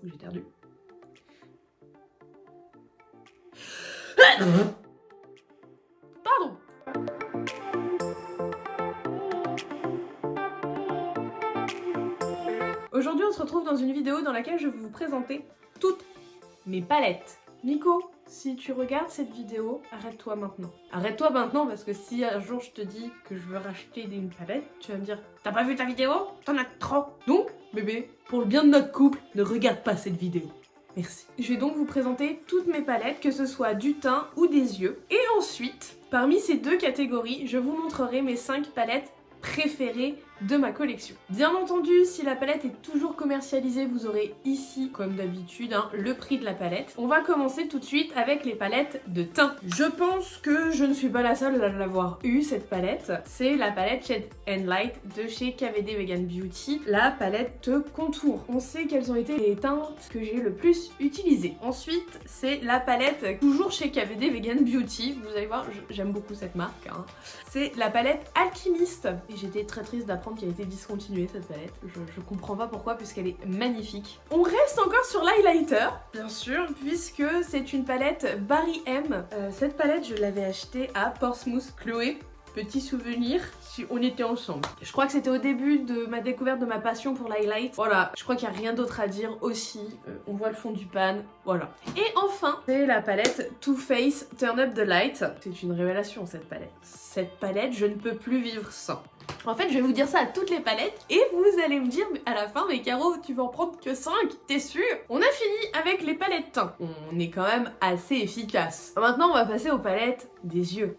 J'ai perdu. Pardon. Aujourd'hui, on se retrouve dans une vidéo dans laquelle je vais vous présenter toutes mes palettes. Nico, si tu regardes cette vidéo, arrête-toi maintenant. Arrête-toi maintenant parce que si un jour je te dis que je veux racheter une palette, tu vas me dire « T'as pas vu ta vidéo? T'en as trop !» Donc, bébé, pour le bien de notre couple, ne regarde pas cette vidéo. Merci. Je vais donc vous présenter toutes mes palettes, que ce soit du teint ou des yeux. Et ensuite, parmi ces deux catégories, je vous montrerai mes 5 palettes préférées de ma collection. Bien entendu, si la palette est toujours commercialisée, vous aurez ici, comme d'habitude, le prix de la palette. On va commencer tout de suite avec les palettes de teint. Je pense que je ne suis pas la seule à l'avoir eu, cette palette. C'est la palette Shade and Light de chez KVD Vegan Beauty, la palette contour. On sait quelles ont été les teintes que j'ai le plus utilisées. Ensuite, c'est la palette, toujours chez KVD Vegan Beauty. Vous allez voir, j'aime beaucoup cette marque. C'est la palette Alchimiste. Et j'étais très triste d'apprendre qu'elle a été discontinuée, cette palette. Je comprends pas pourquoi, puisqu'elle est magnifique. On reste encore sur l'highlighter, bien sûr, puisque c'est une palette Barry M. Cette palette, je l'avais achetée à Portsmouth Chloé. Petit souvenir, si on était ensemble. Je crois que c'était au début de ma découverte de ma passion pour l'highlight. Voilà, je crois qu'il n'y a rien d'autre à dire aussi. On voit le fond du pan, voilà. Et enfin, c'est la palette Too Faced Turn Up the Light. C'est une révélation, cette palette. Cette palette, je ne peux plus vivre sans. En fait, je vais vous dire ça à toutes les palettes et vous allez me dire à la fin, mais Caro, tu vas en prendre que 5, t'es sûr? On a fini avec les palettes teint. On est quand même assez efficace. Maintenant, on va passer aux palettes des yeux.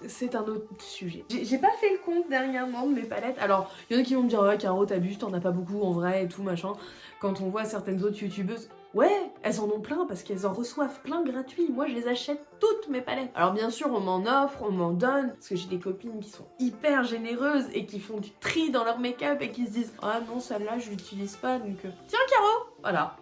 C'est un autre sujet. J'ai pas fait le compte dernièrement de mes palettes. Alors, il y en a qui vont me dire « Ouais, Caro, t'abuses, t'en as pas beaucoup en vrai et tout, machin. » Quand on voit certaines autres youtubeuses, ouais, elles en ont plein parce qu'elles en reçoivent plein gratuits. Moi, je les achète toutes mes palettes. Alors bien sûr, on m'en offre, on m'en donne. Parce que j'ai des copines qui sont hyper généreuses et qui font du tri dans leur make-up et qui se disent « Ah non, celle-là, je l'utilise pas, donc tiens, Caro !» Voilà.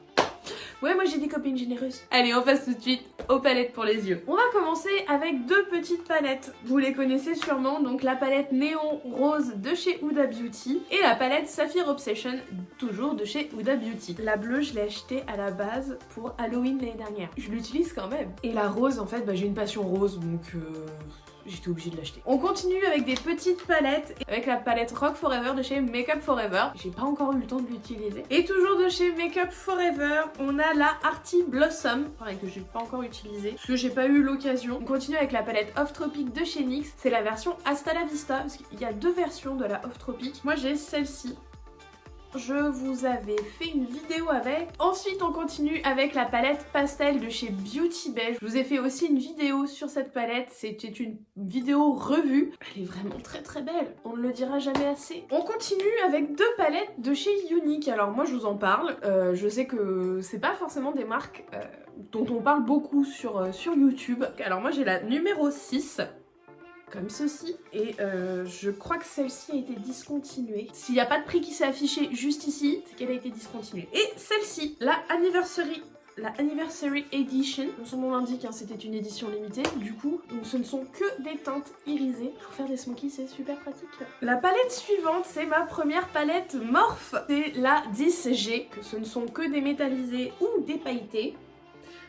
Ouais, moi j'ai des copines généreuses. Allez, on passe tout de suite aux palettes pour les yeux. On va commencer avec deux petites palettes. Vous les connaissez sûrement, donc la palette Néon Rose de chez Huda Beauty et la palette Sapphire Obsession, toujours de chez Huda Beauty. La bleue, je l'ai achetée à la base pour Halloween l'année dernière. Je l'utilise quand même. Et la rose, en fait, j'ai une passion rose, donc j'étais obligée de l'acheter. On continue avec des petites palettes, avec la palette Rock Forever de chez Makeup Forever. J'ai pas encore eu le temps de l'utiliser. Et toujours de chez Makeup Forever, on a la Arty Blossom, pareil que j'ai pas encore utilisé, parce que j'ai pas eu l'occasion. On continue avec la palette Off Tropic de chez NYX. C'est la version Hasta la Vista, parce qu'il y a deux versions de la Off Tropic. Moi j'ai celle-ci. Je vous avais fait une vidéo avec. Ensuite, on continue avec la palette pastel de chez Beauty Bay. Je vous ai fait aussi une vidéo sur cette palette. C'était une vidéo revue. Elle est vraiment très très belle. On ne le dira jamais assez. On continue avec deux palettes de chez Younique. Alors moi, je vous en parle. Je sais que c'est pas forcément des marques dont on parle beaucoup sur YouTube. Alors moi, j'ai la numéro 6. Comme ceci, et je crois que celle-ci a été discontinuée. S'il n'y a pas de prix qui s'est affiché juste ici, c'est qu'elle a été discontinuée. Et celle-ci, la Anniversary Edition, son nom l'indique, c'était une édition limitée, du coup, donc ce ne sont que des teintes irisées. Pour faire des smokies, c'est super pratique. La palette suivante, c'est ma première palette Morphe, c'est la 10G, que ce ne sont que des métallisés ou des pailletés.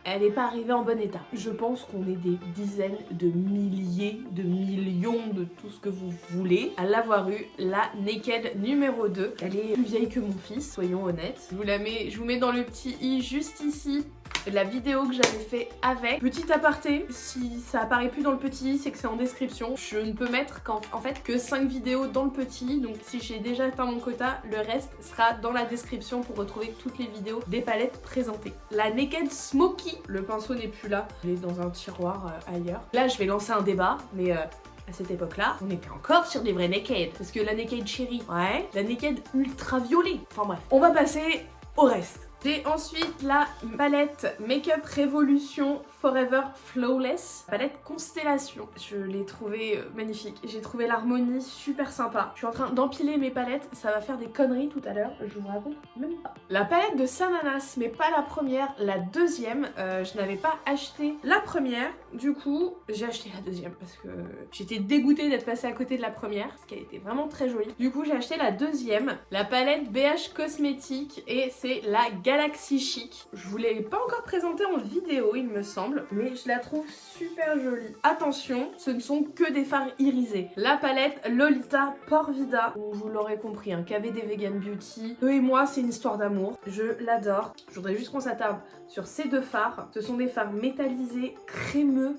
Elle n'est pas arrivée en bon état. Je pense qu'on est des dizaines de milliers, de millions de tout ce que vous voulez à l'avoir eu. La Naked numéro 2. Elle est plus vieille que mon fils, soyons honnêtes. Je vous mets dans le petit i juste ici la vidéo que j'avais fait avec. Petit aparté, si ça apparaît plus dans le petit, c'est que c'est en description. Je ne peux mettre en fait que 5 vidéos dans le petit, donc si j'ai déjà atteint mon quota, le reste sera dans la description pour retrouver toutes les vidéos des palettes présentées. La Naked Smoky, le pinceau n'est plus là, il est dans un tiroir ailleurs. Là, je vais lancer un débat, mais à cette époque-là, on était encore sur des vrais Naked. Parce que la Naked Cherry, ouais, la Naked Ultraviolet. Enfin bref, on va passer au reste. J'ai ensuite la palette Makeup Revolution Forever Flawless, palette Constellation. Je l'ai trouvée magnifique. J'ai trouvé l'harmonie super sympa. Je suis en train d'empiler mes palettes, ça va faire des conneries tout à l'heure, je vous raconte même pas. La palette de Sananas, mais pas la première, la deuxième. Je n'avais pas acheté la première, Du coup, j'ai acheté la deuxième parce que j'étais dégoûtée d'être passée à côté de la première, parce qu'elle était vraiment très jolie. Du coup, j'ai acheté la deuxième, la palette BH Cosmétiques, et c'est la Galaxy Chic. Je vous l'ai pas encore présentée en vidéo, il me semble, mais je la trouve super jolie. Attention, ce ne sont que des fards irisés. La palette Lolita Porvida, vous l'aurez compris, un KVD Vegan Beauty. Eux et moi, c'est une histoire d'amour. Je l'adore. Je voudrais juste qu'on s'attarde sur ces deux fards. Ce sont des fards métallisés, crémeux.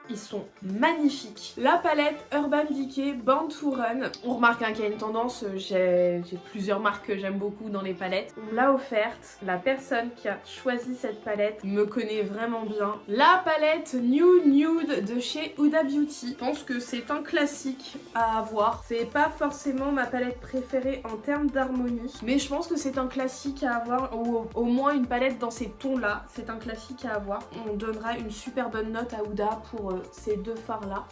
Ils sont magnifiques. La palette Urban Decay Born to Run. On remarque qu'il y a une tendance, j'ai plusieurs marques que j'aime beaucoup dans les palettes. On me l'a offerte. La personne qui a choisi cette palette me connaît vraiment bien. La palette New Nude de chez Huda Beauty. Je pense que c'est un classique à avoir. C'est pas forcément ma palette préférée en termes d'harmonie, mais je pense que c'est un classique à avoir, ou au moins une palette dans ces tons-là. C'est un classique à avoir. On donnera une super bonne note à Huda pour ces deux fards là.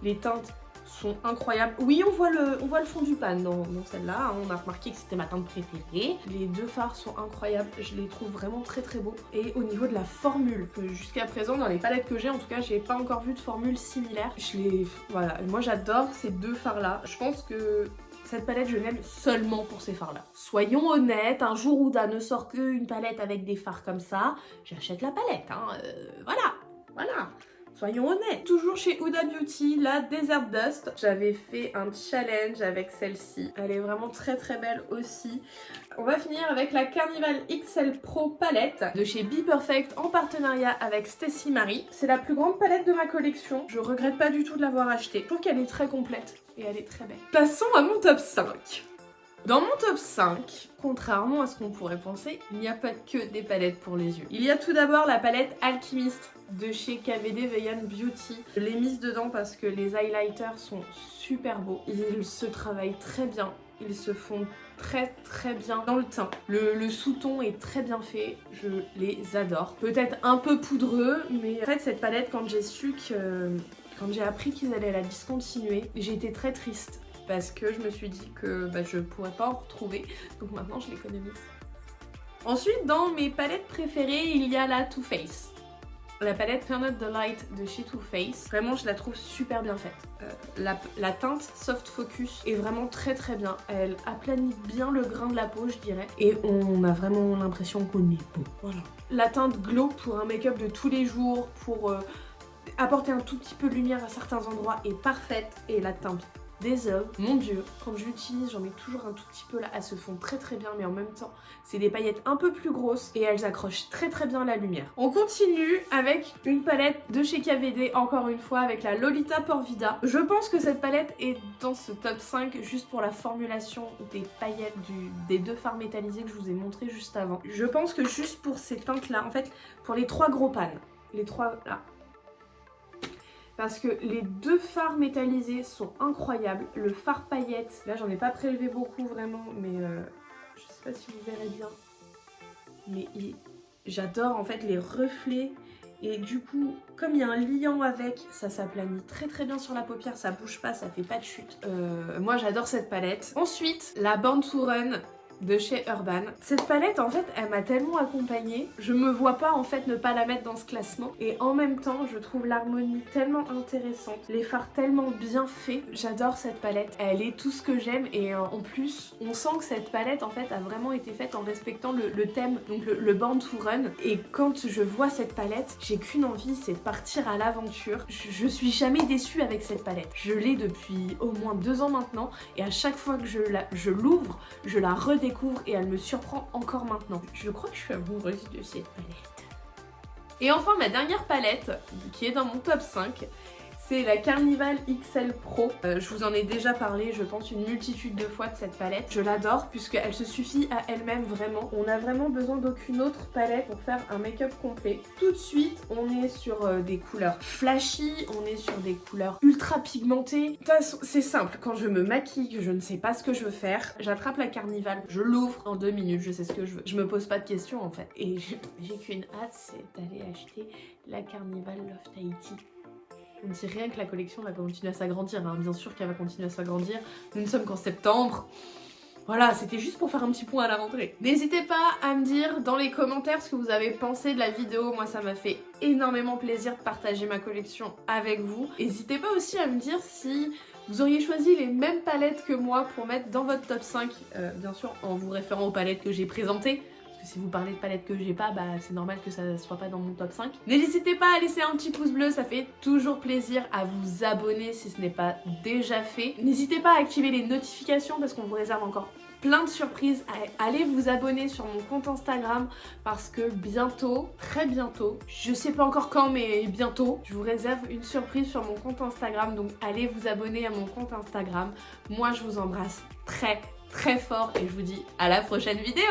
Les teintes sont incroyables. Oui, on voit le fond du pan dans celle-là. On a remarqué que c'était ma teinte préférée. Les deux fards sont incroyables. Je les trouve vraiment très très beaux. Et au niveau de la formule, jusqu'à présent dans les palettes que j'ai, en tout cas, j'ai pas encore vu de formule similaire. Voilà, moi j'adore ces deux fards là. Je pense que cette palette, je l'aime seulement pour ces fards-là. Soyons honnêtes, un jour où Huda ne sort qu'une palette avec des fards comme ça, j'achète la palette, hein. Voilà. Soyons honnêtes. Toujours chez Huda Beauty, la Desert Dust. J'avais fait un challenge avec celle-ci. Elle est vraiment très très belle aussi. On va finir avec la Carnival XL Pro palette de chez Be Perfect en partenariat avec Stacey Marie. C'est la plus grande palette de ma collection. Je regrette pas du tout de l'avoir achetée. Je trouve qu'elle est très complète et elle est très belle. Passons à mon top 5. Dans mon top 5, contrairement à ce qu'on pourrait penser, il n'y a pas que des palettes pour les yeux. Il y a tout d'abord la palette Alchemist de chez KVD Vegan Beauty. Je l'ai mise dedans parce que les highlighters sont super beaux. Ils se travaillent très bien. Ils se font très très bien dans le teint. Le sous-ton est très bien fait. Je les adore. Peut-être un peu poudreux, mais en fait cette palette, quand j'ai appris qu'ils allaient la discontinuer, j'ai été très triste. Parce que je me suis dit que je pourrais pas en retrouver, donc maintenant je l'économise. Ensuite, dans mes palettes préférées, il y a la Too Faced. La palette Turn Up the Light de chez Too Faced, vraiment je la trouve super bien faite. La teinte Soft Focus est vraiment très très bien. Elle aplanit bien le grain de la peau, je dirais. Et on a vraiment l'impression qu'on est beau. Voilà. La teinte Glow pour un make-up de tous les jours, pour apporter un tout petit peu de lumière à certains endroits est parfaite. Et la teinte Dazzle, mon dieu, quand je l'utilise, j'en mets toujours un tout petit peu là, elles se font très très bien, mais en même temps, c'est des paillettes un peu plus grosses et elles accrochent très très bien la lumière. On continue avec une palette de chez KVD, encore une fois, avec la Lolita Porvida. Je pense que cette palette est dans ce top 5 juste pour la formulation des paillettes des deux fards métallisés que je vous ai montré juste avant. Je pense que juste pour ces teintes là, en fait, pour les trois gros pans, les trois là, parce que les deux fards métallisés sont incroyables. Le fard paillette, là j'en ai pas prélevé beaucoup vraiment, mais je sais pas si vous verrez bien. Mais j'adore en fait les reflets. Et du coup, comme il y a un liant avec, ça s'aplanit très très bien sur la paupière, ça bouge pas, ça fait pas de chute. Moi j'adore cette palette. Ensuite, la Born to Run de chez Urban. Cette palette en fait elle m'a tellement accompagnée, je me vois pas en fait ne pas la mettre dans ce classement, et en même temps je trouve l'harmonie tellement intéressante, les fards tellement bien faits. J'adore cette palette, elle est tout ce que j'aime, et en plus on sent que cette palette en fait a vraiment été faite en respectant le thème, donc le Born to Run, et quand je vois cette palette j'ai qu'une envie, c'est de partir à l'aventure. Je suis jamais déçue avec cette palette, je l'ai depuis au moins 2 ans maintenant, et à chaque fois que je l'ouvre, je la redécouvre et elle me surprend encore maintenant. Je crois que je suis amoureuse de cette palette. Et enfin ma dernière palette qui est dans mon top 5, c'est la Carnival XL Pro. Je vous en ai déjà parlé, je pense, une multitude de fois de cette palette. Je l'adore puisqu'elle se suffit à elle-même vraiment. On n'a vraiment besoin d'aucune autre palette pour faire un make-up complet. Tout de suite, on est sur des couleurs flashy, on est sur des couleurs ultra pigmentées. De toute façon, c'est simple, quand je me maquille, que je ne sais pas ce que je veux faire, j'attrape la Carnival, je l'ouvre en 2 minutes, je sais ce que je veux. Je me pose pas de questions en fait. Et j'ai qu'une hâte, c'est d'aller acheter la Carnival Love Tahiti. On ne dit rien que la collection va continuer à s'agrandir, hein. Bien sûr qu'elle va continuer à s'agrandir. Nous ne sommes qu'en septembre. Voilà, c'était juste pour faire un petit point à la rentrée. N'hésitez pas à me dire dans les commentaires ce que vous avez pensé de la vidéo. Moi, ça m'a fait énormément plaisir de partager ma collection avec vous. N'hésitez pas aussi à me dire si vous auriez choisi les mêmes palettes que moi pour mettre dans votre top 5, bien sûr en vous référant aux palettes que j'ai présentées. Parce que si vous parlez de palettes que j'ai pas, bah c'est normal que ça soit pas dans mon top 5. N'hésitez pas à laisser un petit pouce bleu, ça fait toujours plaisir, à vous abonner si ce n'est pas déjà fait. N'hésitez pas à activer les notifications parce qu'on vous réserve encore plein de surprises. Allez vous abonner sur mon compte Instagram parce que bientôt, très bientôt, je sais pas encore quand mais bientôt, je vous réserve une surprise sur mon compte Instagram, donc allez vous abonner à mon compte Instagram. Moi je vous embrasse très fort et je vous dis à la prochaine vidéo.